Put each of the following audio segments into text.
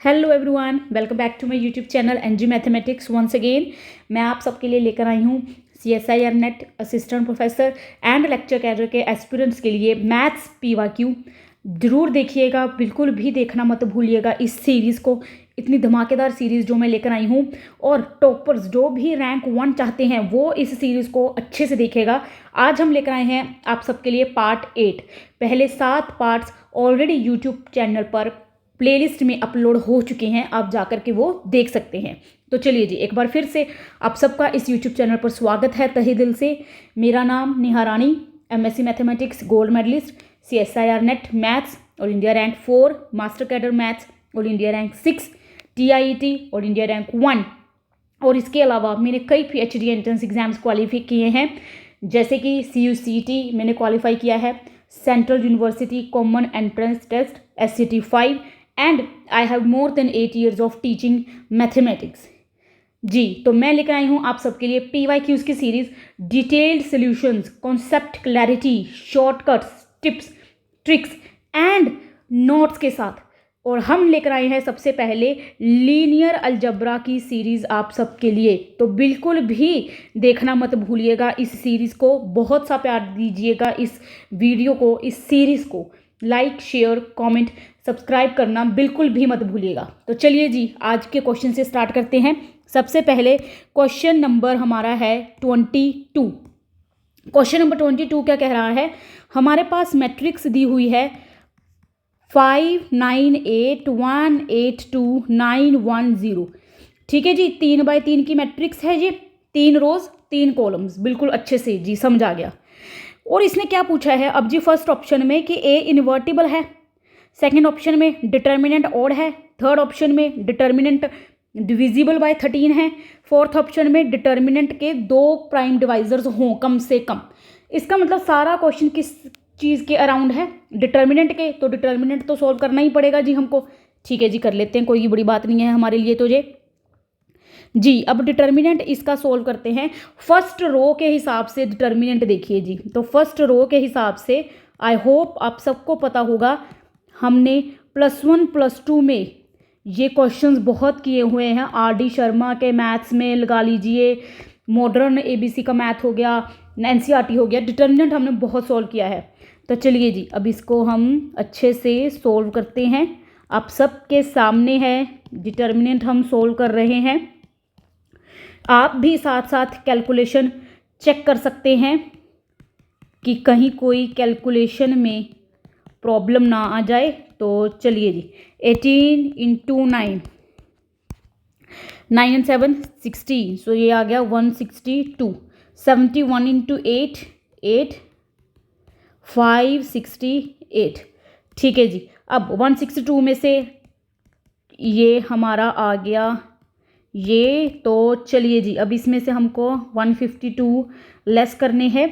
Hello everyone, welcome back to my YouTube channel NG mathematics once again. मैं आप सबके लिए लेकर आई हूँ CSIR NET assistant professor and lecture cadre के एस्पिरेंट्स के लिए मैथ्स PYQ। ज़रूर देखिएगा, बिल्कुल भी देखना मत भूलिएगा इस सीरीज़ को। इतनी धमाकेदार सीरीज़ जो मैं लेकर आई हूँ, और टॉपर्स जो भी रैंक 1 चाहते हैं वो इस सीरीज़ को अच्छे से देखेगा। आज हम लेकर आए हैं आप सबके लिए पार्ट 8। पहले 7 पार्ट्स ऑलरेडी यूट्यूब चैनल पर प्लेलिस्ट में अपलोड हो चुके हैं, आप जाकर के वो देख सकते हैं। तो चलिए जी, एक बार फिर से आप सबका इस यूट्यूब चैनल पर स्वागत है तहे दिल से। मेरा नाम Neha Rani, MSc mathematics gold medalist, CSIR NET maths all India rank 4, master cadre maths all India rank 6, TIET all India rank 1। और इसके अलावा मैंने कई PhD एंट्रेंस एग्जाम्स क्वालिफाई किए हैं, जैसे कि CUCT मैंने क्वालिफाई किया है, central university common entrance test SCT 5, and I have more than 8 years of teaching mathematics. जी, तो मैं लेकर आई हूँ आप सबके लिए PYQs की series, detailed solutions, concept clarity, shortcuts, tips, tricks and notes के साथ। और हम लेकर आए हैं सबसे पहले लीनियर अलजब्रा की सीरीज़ आप सबके लिए। तो बिल्कुल भी देखना मत भूलिएगा इस सीरीज़ को, बहुत सा प्यार दीजिएगा इस वीडियो को, इस सीरीज़ को। लाइक, शेयर, कमेंट, सब्सक्राइब करना बिल्कुल भी मत भूलिएगा। तो चलिए जी, आज के क्वेश्चन से स्टार्ट करते हैं। सबसे पहले क्वेश्चन नंबर हमारा है 22। क्वेश्चन नंबर 22 क्या कह रहा है? हमारे पास मैट्रिक्स दी हुई है 5 9 8 1 8 2 9 1 0। ठीक है जी, 3x3 की मैट्रिक्स है ये, 3 रोज 3 कॉलम्स, बिल्कुल अच्छे से जी समझ आ गया। और इसने क्या पूछा है अब जी? फर्स्ट ऑप्शन में कि A इन्वर्टिबल है, सेकेंड ऑप्शन में डिटर्मिनेंट ऑड है, थर्ड ऑप्शन में डिटर्मिनेंट डिविजिबल बाय 13 है, फोर्थ ऑप्शन में डिटर्मिनेंट के 2 प्राइम डिवाइजर्स हों कम से कम। इसका मतलब सारा क्वेश्चन किस चीज़ के अराउंड है? डिटर्मिनेंट के। तो डिटर्मिनेंट तो सॉल्व करना ही पड़ेगा जी हमको। ठीक है जी, कर लेते हैं, कोई बड़ी बात नहीं है हमारे लिए तो ये जी। अब डिटर्मिनेंट इसका सोल्व करते हैं। फर्स्ट रो के हिसाब से डिटर्मिनेंट देखिए जी। तो फर्स्ट रो के हिसाब से आई होप आप सबको पता होगा, हमने +1 +2 में ये क्वेश्चंस बहुत किए हुए हैं। RD शर्मा के मैथ्स में लगा लीजिए, मॉडर्न ABC का मैथ हो गया, NCERT हो गया, डिटर्मिनेंट हमने बहुत सॉल्व किया है। तो चलिए जी, अब इसको हम अच्छे से सोल्व करते हैं। आप सबके सामने है डिटर्मिनेंट, हम सोल्व कर रहे हैं। आप भी साथ साथ कैलकुलेशन चेक कर सकते हैं कि कहीं कोई कैलकुलेशन में प्रॉब्लम ना आ जाए। तो चलिए जी, 18 × 9, 9 × 7 16, सो ये आ गया 162। 71 × 8 8, 568। ठीक है जी, अब 162 में से ये हमारा आ गया ये। तो चलिए जी, अब इसमें से हमको 152 लेस करने हैं,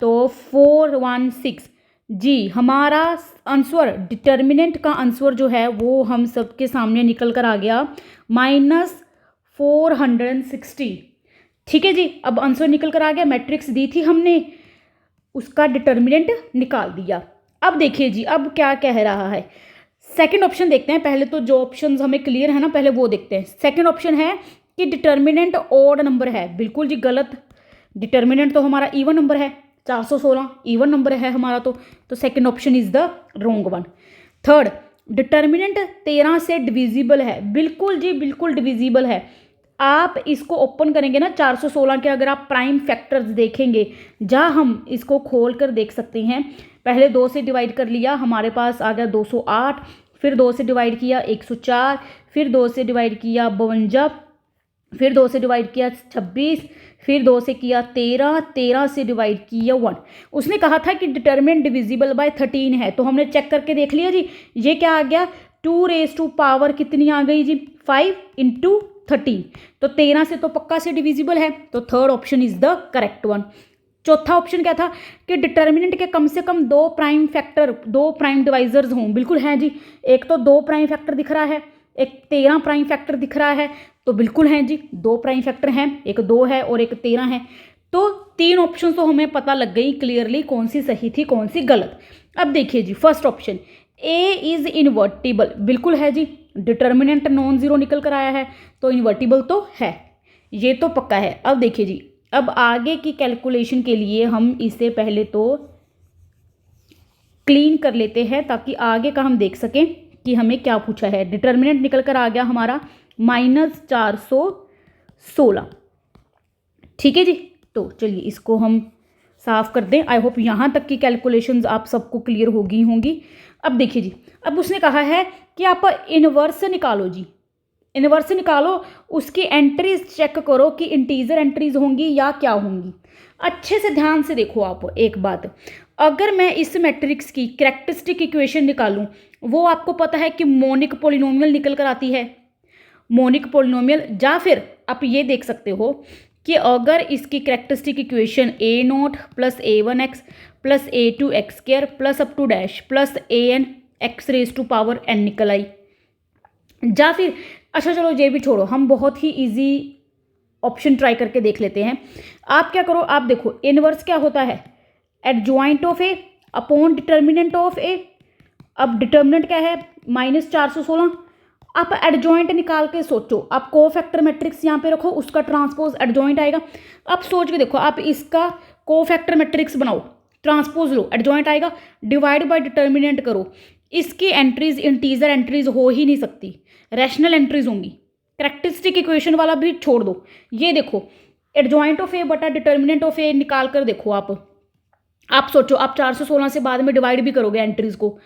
तो 416 जी। हमारा आंसर, डिटर्मिनेंट का आंसर जो है वो हम सबके सामने निकल कर आ गया -460। ठीक है जी, अब आंसर निकल कर आ गया। मैट्रिक्स दी थी हमने, उसका डिटर्मिनेंट निकाल दिया। अब देखिए जी, अब क्या कह रहा है? सेकंड ऑप्शन देखते हैं पहले। तो जो ऑप्शंस हमें क्लियर है ना, पहले वो देखते हैं। सेकंड ऑप्शन है कि डिटर्मिनेंट ऑड नंबर है। बिल्कुल जी गलत। डिटर्मिनेंट तो हमारा इवन नंबर है, 416 इवन नंबर है हमारा। तो second option is the wrong one. Third, determinant 13 से डिविजिबल है। बिल्कुल जी, बिल्कुल डिविजिबल है। आप इसको ओपन करेंगे ना, 416 के अगर आप प्राइम फैक्टर्स देखेंगे, जहाँ हम इसको खोल कर देख सकते हैं। पहले 2 से डिवाइड कर लिया, हमारे पास आ गया 208, फिर 2 से डिवाइड किया 104, फिर 2 से डिवाइड किया 52, फिर 2 से डिवाइड किया 26, फिर 2 से किया 13, 13 से डिवाइड किया 1। उसने कहा था कि डिटर्मिनेंट डिविजिबल बाय 13 है, तो हमने चेक करके देख लिया जी। ये क्या आ गया? 2 कितनी आ गई जी? 5 × 13। तो 13 से तो पक्का से डिविजिबल है, तो third option is the correct one. चौथा ऑप्शन क्या था? कि डिटर्मिनेंट के कम से कम 2 प्राइम फैक्टर, 2 प्राइम डिवाइजर्स हों। बिल्कुल है जी। एक तो 2 प्राइम फैक्टर दिख रहा है, एक 13 प्राइम फैक्टर दिख रहा है। तो बिल्कुल हैं जी, 2 प्राइम फैक्टर हैं, एक 2 है और एक 13 है। तो 3 ऑप्शन तो हमें पता लग गई क्लियरली कौन सी सही थी कौन सी गलत। अब देखिए जी, first option A is invertible, बिल्कुल है जी। डिटर्मिनेंट नॉन ज़ीरो निकल कर आया है, तो इन्वर्टिबल तो है, ये तो पक्का है। अब देखिए जी, अब आगे की कैलकुलेशन के लिए हम इसे पहले तो क्लीन कर लेते हैं ताकि आगे का हम देख सकें कि हमें क्या पूछा है। डिटर्मिनेंट निकल कर आ गया हमारा -416, ठीक है जी। तो चलिए इसको हम साफ कर दें। आई होप यहाँ तक की कैलकुलेशंस आप सबको क्लियर होंगी। अब देखिए जी, अब उसने कहा है कि आप इनवर्स निकालो जी, इनवर्स निकालो, उसकी एंट्रीज चेक करो कि इंटीजर एंट्रीज होंगी या क्या होंगी। अच्छे से ध्यान से देखो आप एक बात, अगर मैं इस मैट्रिक्स की कैरेक्टरिस्टिक इक्वेशन निकालूं, वो आपको पता है कि मोनिक पोलिनोमियल निकल कर आती है, मोनिक पोलिनोमियल। या फिर आप ये देख सकते हो कि अगर इसकी characteristic equation a0 plus a1x plus a2x² plus up to dash plus an x raise to power n निकल आई, या फिर अच्छा चलो ये भी छोड़ो, हम बहुत ही इजी ऑप्शन ट्राई करके देख लेते हैं। आप क्या करो, आप देखो इनवर्स क्या होता है, adjoint of A upon determinant of A. अब डिटर्मिनेंट क्या है, -416। आप एडजॉइंट निकाल के सोचो, आप कोफैक्टर मैट्रिक्स यहाँ पे रखो, उसका ट्रांसपोज एडजॉइंट आएगा। आप सोच के देखो, आप इसका कोफैक्टर मैट्रिक्स बनाओ, ट्रांसपोज लो, एडजॉइंट आएगा, डिवाइड बाय डिटर्मिनेंट करो, इसकी एंट्रीज इंटीजर एंट्रीज हो ही नहीं सकती, रैशनल एंट्रीज होंगी। कैरेक्टरिस्टिक इक्वेशन वाला भी छोड़ दो, ये देखो एडजॉइंट ऑफ ए बटा डिटर्मिनेंट ऑफ ए निकाल कर देखो। आप सोचो, आप 416 से बाद में डिवाइड भी करोगे एंट्रीज को,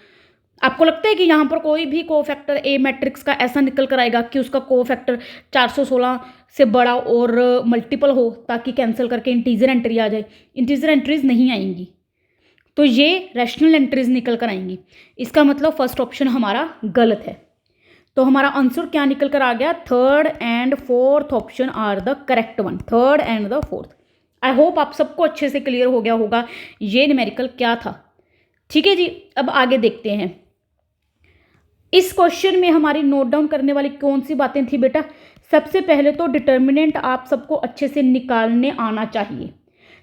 आपको लगता है कि यहाँ पर कोई भी कोफैक्टर ए मैट्रिक्स का ऐसा निकल कर आएगा कि उसका कोफैक्टर 416 से बड़ा और मल्टीपल हो ताकि कैंसिल करके इंटीजर एंट्री आ जाए? इंटीजर एंट्रीज नहीं आएंगी, तो ये रैशनल एंट्रीज निकल कर आएंगी। इसका मतलब फर्स्ट ऑप्शन हमारा गलत है। तो हमारा आंसर क्या निकल कर आ गया, third and fourth option are the correct one, third and the fourth. I hope आप सबको अच्छे से क्लियर हो गया होगा ये न्यूमेरिकल क्या था, ठीक है जी। अब आगे देखते हैं, इस क्वेश्चन में हमारी नोट डाउन करने वाली कौन सी बातें थी बेटा। सबसे पहले तो डिटर्मिनेंट आप सबको अच्छे से निकालने आना चाहिए,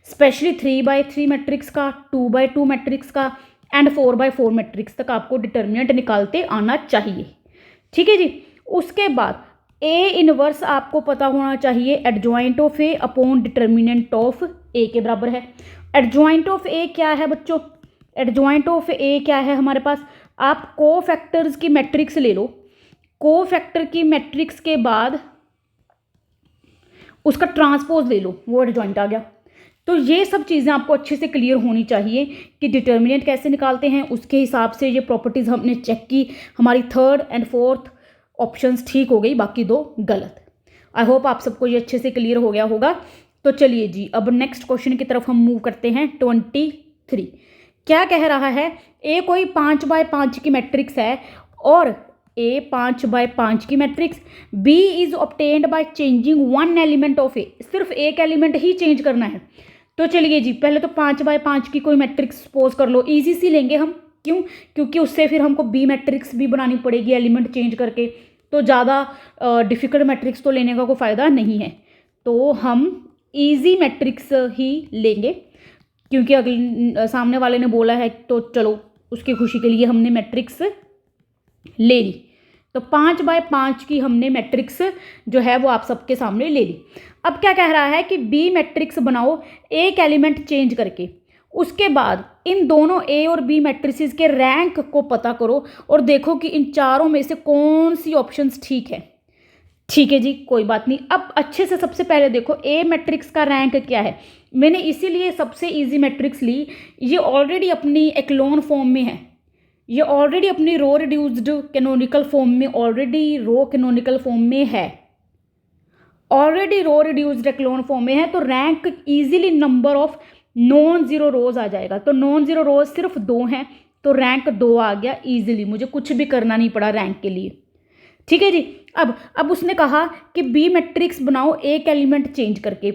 स्पेशली 3x3 मैट्रिक्स का, 2x2 मैट्रिक्स का एंड 4x4 मैट्रिक्स तक आपको डिटर्मिनेंट निकालते आना चाहिए, ठीक है जी। उसके बाद ए इनवर्स आपको पता होना चाहिए, adjoint of A upon determinant of A के बराबर है। एडजॉइंट ऑफ ए क्या है बच्चों, एडजॉइंट ऑफ ए क्या है हमारे पास, आप कोफैक्टर्स की मैट्रिक्स ले लो, कोफैक्टर की मैट्रिक्स के बाद उसका ट्रांसपोज ले लो, वो एडजॉइंट आ गया। तो ये सब चीज़ें आपको अच्छे से क्लियर होनी चाहिए कि डिटर्मिनेंट कैसे निकालते हैं, उसके हिसाब से ये प्रॉपर्टीज़ हमने चेक की, हमारी थर्ड एंड फोर्थ ऑप्शंस ठीक हो गई, बाकी दो गलत। आई होप आप सबको ये अच्छे से क्लियर हो गया होगा। तो चलिए जी, अब नेक्स्ट क्वेश्चन की तरफ हम मूव करते हैं। 23 क्या कह रहा है, ए कोई 5x5 की मैट्रिक्स है और ए 5x5 की matrix, B is obtained by changing one element of A, सिर्फ एक एलिमेंट ही चेंज करना है। तो चलिए जी, पहले तो 5x5 की कोई मैट्रिक्स सपोज कर लो, इजी सी लेंगे हम, क्यों, क्योंकि उससे फिर हमको बी मैट्रिक्स भी बनानी पड़ेगी एलिमेंट चेंज करके, तो ज़्यादा डिफ़िकल्ट मैट्रिक्स तो लेने का कोई फ़ायदा नहीं है, तो हम इजी मैट्रिक्स ही लेंगे, क्योंकि अगले सामने वाले ने बोला है तो चलो उसकी खुशी के लिए हमने मैट्रिक्स ले ली। तो 5x5 की हमने मैट्रिक्स जो है वो आप सबके सामने ले ली। अब क्या कह रहा है कि बी मैट्रिक्स बनाओ एक एलिमेंट चेंज करके, उसके बाद इन दोनों ए और बी मैट्रिसेस के रैंक को पता करो और देखो कि इन चारों में से कौन सी ऑप्शंस ठीक है। ठीक है जी, कोई बात नहीं। अब अच्छे से सबसे पहले देखो ए मैट्रिक्स का रैंक क्या है। मैंने इसीलिए सबसे इजी मैट्रिक्स ली, ये ऑलरेडी अपनी एक्लोन फॉर्म में है, ये ऑलरेडी अपनी रो रिड्यूस्ड कैनोनिकल फॉर्म में, ऑलरेडी रो कैनोनिकल फॉर्म में है, already row reduced echelon form में है, तो rank easily number of non zero rows आ जाएगा। तो नॉन जीरो रोज सिर्फ 2 हैं, तो रैंक 2 आ गया इजीली, मुझे कुछ भी करना नहीं पड़ा रैंक के लिए। ठीक है जी। अब उसने कहा कि बी मैट्रिक्स बनाओ एक एलिमेंट चेंज करके,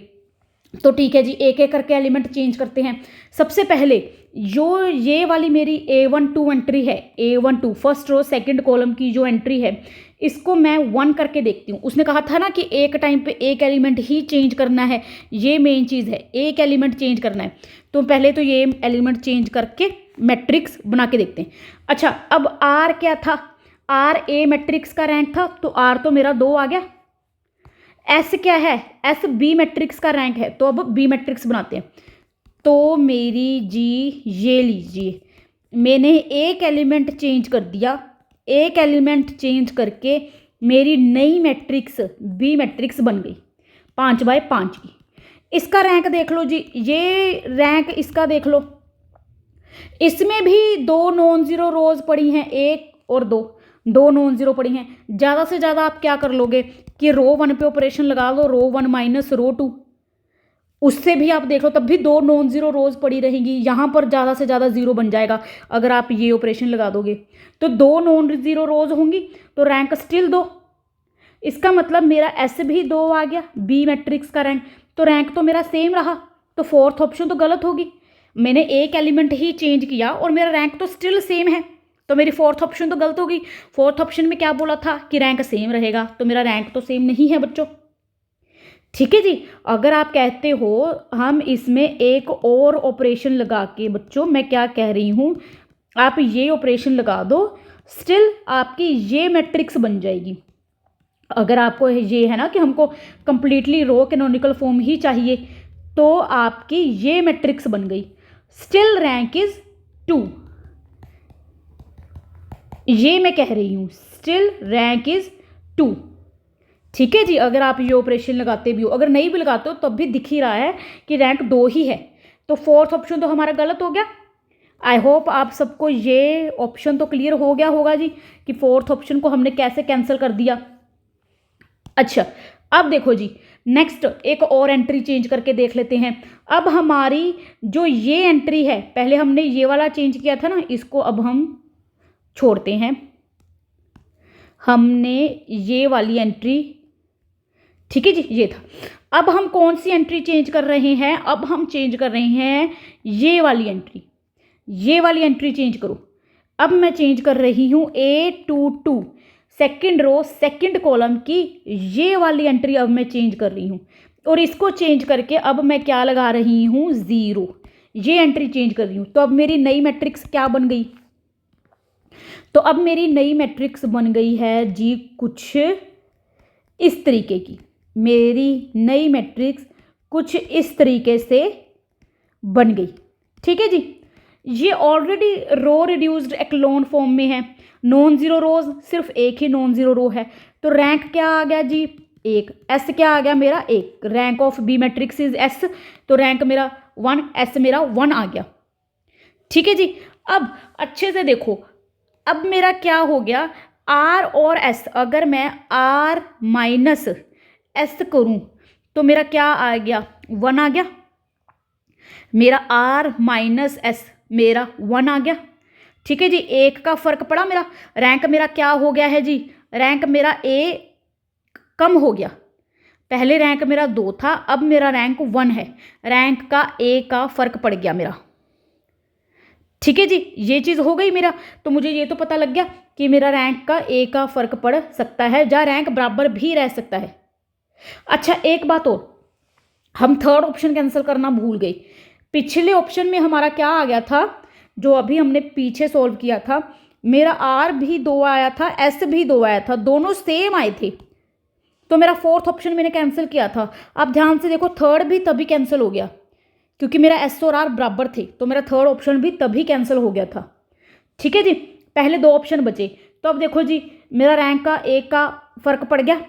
तो ठीक है जी, एक एक करके एलिमेंट चेंज करते हैं। सबसे पहले जो ये वाली मेरी A12 एंट्री है, A12 first row second column की जो एंट्री है, इसको मैं 1 करके देखती हूँ। उसने कहा था ना कि एक टाइम पे एक एलिमेंट ही चेंज करना है, ये मेन चीज़ है, एक एलिमेंट चेंज करना है। तो पहले तो ये एलिमेंट चेंज करके मैट्रिक्स बना के देखते हैं। अच्छा, अब R क्या था, आर ए मैट्रिक्स का रैंक था तो आर तो मेरा 2 आ गया। एस क्या है, एस बी मैट्रिक्स का रैंक है, तो अब बी मैट्रिक्स बनाते हैं। तो मेरी जी ये लीजिए, मैंने एक एलिमेंट चेंज कर दिया, एक एलिमेंट चेंज करके मेरी नई मैट्रिक्स बी मैट्रिक्स बन गई 5x5 की। इसका रैंक देख लो जी, ये रैंक इसका देख लो, इसमें भी 2 नॉन ज़ीरो रोज पड़ी हैं, 1 और 2 नॉन ज़ीरो पड़ी हैं। ज़्यादा से ज़्यादा आप क्या कर लोगे कि रो 1 पे ऑपरेशन लगा लो, रो 1 माइनस रो 2, उससे भी आप देख लो तब भी 2 नॉन ज़ीरो रोज पड़ी रहेंगी। यहाँ पर ज़्यादा से ज़्यादा ज़ीरो बन जाएगा अगर आप ये ऑपरेशन लगा दोगे, तो 2 नॉन ज़ीरो रोज होंगी तो रैंक स्टिल 2। इसका मतलब मेरा एस भी 2 आ गया बी मैट्रिक्स का रैंक, तो रैंक तो मेरा सेम रहा, तो फोर्थ ऑप्शन तो गलत होगी। मैंने एक एलिमेंट ही चेंज किया और मेरा रैंक तो स्टिल सेम है, तो मेरी फोर्थ ऑप्शन तो गलत होगी। फोर्थ ऑप्शन में क्या बोला था कि रैंक सेम रहेगा, तो मेरा रैंक तो सेम नहीं है बच्चों। ठीक है जी। अगर आप कहते हो हम इसमें एक और ऑपरेशन लगा के, बच्चों मैं क्या कह रही हूँ, आप ये ऑपरेशन लगा दो, स्टिल आपकी ये मैट्रिक्स बन जाएगी। अगर आपको ये है ना कि हमको कंप्लीटली रो कैनोनिकल फॉर्म ही चाहिए, तो आपकी ये मैट्रिक्स बन गई, स्टिल रैंक इज 2। ये मैं कह रही हूँ, स्टिल रैंक इज 2। ठीक है जी। अगर आप ये ऑपरेशन लगाते भी हो, अगर नहीं भी लगाते हो तब भी दिख ही रहा है कि रैंक 2 ही है, तो फोर्थ ऑप्शन तो हमारा गलत हो गया। आई होप आप सबको ये ऑप्शन तो क्लियर हो गया होगा जी कि फोर्थ ऑप्शन को हमने कैसे कैंसिल कर दिया। अच्छा, अब देखो जी, नेक्स्ट एक और एंट्री चेंज करके देख लेते हैं। अब हमारी जो ये एंट्री है, पहले हमने ये वाला चेंज किया था ना, इसको अब हम छोड़ते हैं। हमने ये वाली एंट्री, ठीक है जी, ये था। अब हम कौन सी एंट्री चेंज कर रहे हैं, अब हम चेंज कर रहे हैं ये वाली एंट्री। ये वाली एंट्री चेंज करो। अब मैं चेंज कर रही हूँ A22 second row second column की ये वाली एंट्री अब मैं चेंज कर रही हूँ, और इसको चेंज करके अब मैं क्या लगा रही हूँ, 0। ये एंट्री चेंज कर रही हूँ, तो अब मेरी नई मैट्रिक्स क्या बन गई, तो अब मेरी नई मैट्रिक्स बन गई है जी कुछ इस तरीके की। मेरी नई मैट्रिक्स कुछ इस तरीके से बन गई। ठीक है जी। ये already row reduced echelon form में है, नॉन ज़ीरो रोज सिर्फ एक ही नॉन ज़ीरो रो है, तो रैंक क्या आ गया जी, 1। एस क्या आ गया मेरा, 1। Rank of B matrix is S, तो रैंक मेरा 1, एस मेरा 1 आ गया। ठीक है जी। अब अच्छे से देखो, अब मेरा क्या हो गया, आर और एस, अगर मैं आर माइनस एस करूं तो मेरा क्या आ गया, 1 आ गया। मेरा आर माइनस एस मेरा 1 आ गया। ठीक है जी। 1 का फर्क पड़ा, मेरा रैंक मेरा क्या हो गया है जी, रैंक मेरा ए कम हो गया। पहले रैंक मेरा 2 था, अब मेरा रैंक 1 है, रैंक का ए का फर्क पड़ गया मेरा। ठीक है जी। ये चीज़ हो गई मेरा, तो मुझे ये तो पता लग गया कि मेरा रैंक का ए का फर्क पड़ सकता है, या रैंक बराबर भी रह सकता है। अच्छा, एक बात और, हम थर्ड ऑप्शन कैंसिल करना भूल गए। पिछले ऑप्शन में हमारा क्या आ गया था, जो अभी हमने पीछे सॉल्व किया था, मेरा आर भी 2 आया था, एस भी 2 आया था, दोनों सेम आए थे, तो मेरा फोर्थ ऑप्शन मैंने कैंसिल किया था। आप ध्यान से देखो, थर्ड भी तभी कैंसिल हो गया क्योंकि मेरा एस और आर बराबर थे, तो मेरा थर्ड ऑप्शन भी तभी कैंसिल हो गया था। ठीक है जी। पहले 2 ऑप्शन बचे, तो अब देखो जी, मेरा रैंक का 1 का फर्क पड़ गया।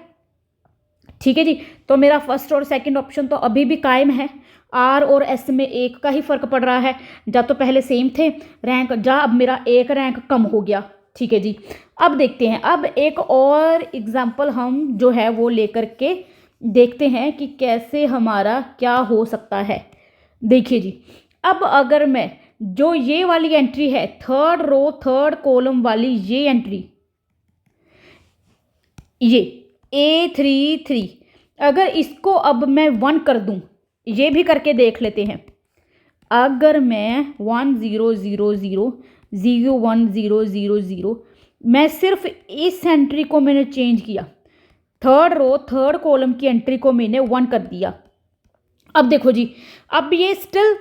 ठीक है जी। तो मेरा फर्स्ट और सेकंड ऑप्शन तो अभी भी कायम है, आर और एस में 1 का ही फर्क पड़ रहा है, जा तो पहले सेम थे रैंक, जा अब मेरा 1 रैंक कम हो गया। ठीक है जी। अब देखते हैं, अब एक और एग्जाम्पल हम जो है वो लेकर के देखते हैं कि कैसे हमारा क्या हो सकता है। देखिए जी, अब अगर मैं जो ये वाली एंट्री है, थर्ड रो थर्ड कॉलम वाली ये एंट्री, ये A33, अगर इसको अब मैं 1 कर दूं, ये भी करके देख लेते हैं। अगर मैं 1 0 0 0 0 1 0 0 0, मैं सिर्फ इस एंट्री को मैंने चेंज किया, थर्ड रो थर्ड कॉलम की एंट्री को मैंने 1 कर दिया। अब देखो जी, अब ये स्टिल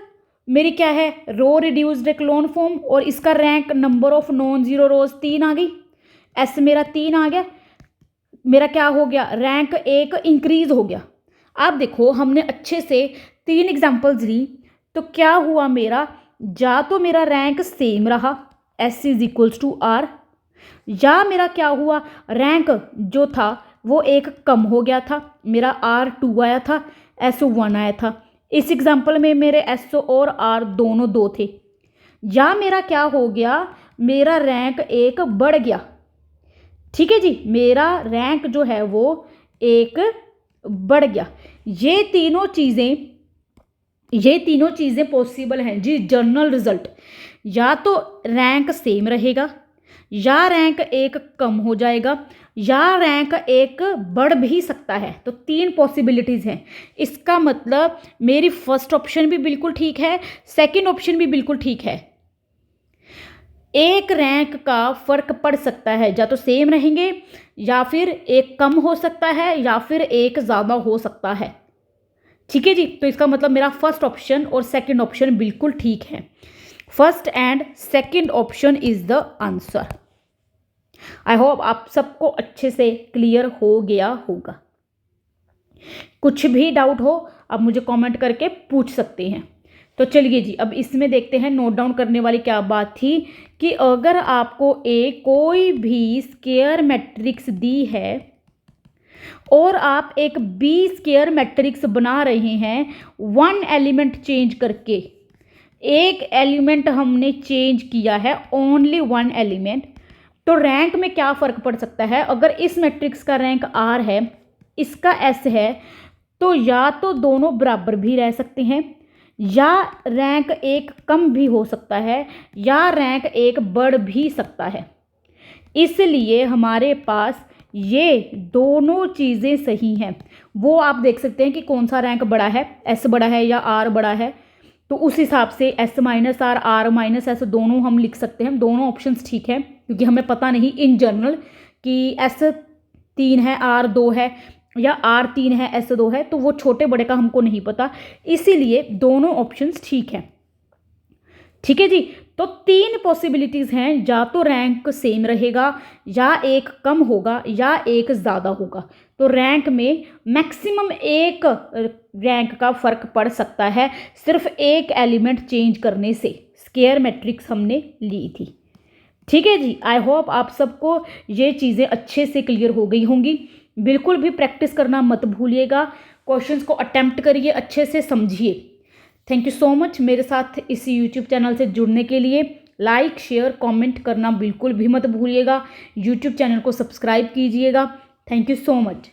मेरी क्या है, रो रिड्यूस्ड एक्लोन फॉर्म, और इसका rank number of non zero rows 3 आ गई। एस मेरा 3 आ गया, मेरा क्या हो गया, रैंक 1 इंक्रीज हो गया। आप देखो हमने अच्छे से 3 एग्जाम्पल्स ली, तो क्या हुआ मेरा, या तो मेरा रैंक सेम रहा S is equals to R, या मेरा क्या हुआ, रैंक जो था वो 1 कम हो गया था, मेरा आर 2 आया था, एस 1 आया था। इस एग्जाम्पल में मेरे एस और आर दोनों 2 थे। या मेरा क्या हो गया, मेरा रैंक 1 बढ़ गया। ठीक है जी, मेरा रैंक जो है वो 1 बढ़ गया। ये तीनों चीज़ें पॉसिबल हैं जी। जर्नल रिजल्ट या तो रैंक सेम रहेगा, या रैंक 1 कम हो जाएगा, या रैंक 1 बढ़ भी सकता है। तो 3 पॉसिबिलिटीज़ हैं। इसका मतलब मेरी फर्स्ट ऑप्शन भी बिल्कुल ठीक है, सेकंड ऑप्शन भी बिल्कुल ठीक है। एक रैंक का फर्क पड़ सकता है, या तो सेम रहेंगे, या फिर 1 कम हो सकता है, या फिर 1 ज़्यादा हो सकता है। ठीक है जी, तो इसका मतलब मेरा फर्स्ट ऑप्शन और सेकंड ऑप्शन बिल्कुल ठीक है। First and second option is the answer. I hope आप सबको अच्छे से क्लियर हो गया होगा। कुछ भी डाउट हो आप मुझे कमेंट करके पूछ सकते हैं। तो चलिए जी, अब इसमें देखते हैं नोट डाउन करने वाली क्या बात थी, कि अगर आपको कोई भी स्क्वायर मैट्रिक्स दी है और आप एक बी स्क्वायर मैट्रिक्स बना रहे हैं 1 एलिमेंट चेंज करके, एक एलिमेंट हमने चेंज किया है, ओनली 1 एलिमेंट, तो रैंक में क्या फ़र्क पड़ सकता है। अगर इस मैट्रिक्स का रैंक आर है, इसका एस है, तो या तो दोनों बराबर भी रह सकते हैं, या रैंक 1 कम भी हो सकता है, या रैंक 1 बढ़ भी सकता है। इसलिए हमारे पास ये दोनों चीज़ें सही हैं। वो आप देख सकते हैं कि कौन सा रैंक बड़ा है, एस बड़ा है या आर बड़ा है, तो उस हिसाब से S minus R, R minus S दोनों हम लिख सकते हैं। दोनों ऑप्शंस ठीक है, क्योंकि हमें पता नहीं इन जनरल कि एस 3 है आर 2 है, या आर 3 है एस 2 है, तो वो छोटे बड़े का हमको नहीं पता, इसीलिए दोनों ऑप्शंस ठीक है। ठीक है जी, तो 3 पॉसिबिलिटीज़ हैं, या तो रैंक सेम रहेगा, या 1 कम होगा, या 1 ज़्यादा होगा। तो रैंक में मैक्सिमम 1 रैंक का फ़र्क पड़ सकता है, सिर्फ 1 एलिमेंट चेंज करने से। स्क्वायर मैट्रिक्स हमने ली थी। ठीक है जी, आई होप आप सबको ये चीज़ें अच्छे से क्लियर हो गई होंगी। बिल्कुल भी प्रैक्टिस करना मत भूलिएगा, क्वेश्चंस को अटेम्प्ट करिए, अच्छे से समझिए। थैंक यू सो मच मेरे साथ इस यूट्यूब चैनल से जुड़ने के लिए। लाइक शेयर कमेंट करना बिल्कुल भी मत भूलिएगा। यूट्यूब चैनल को सब्सक्राइब कीजिएगा। Thank you so much.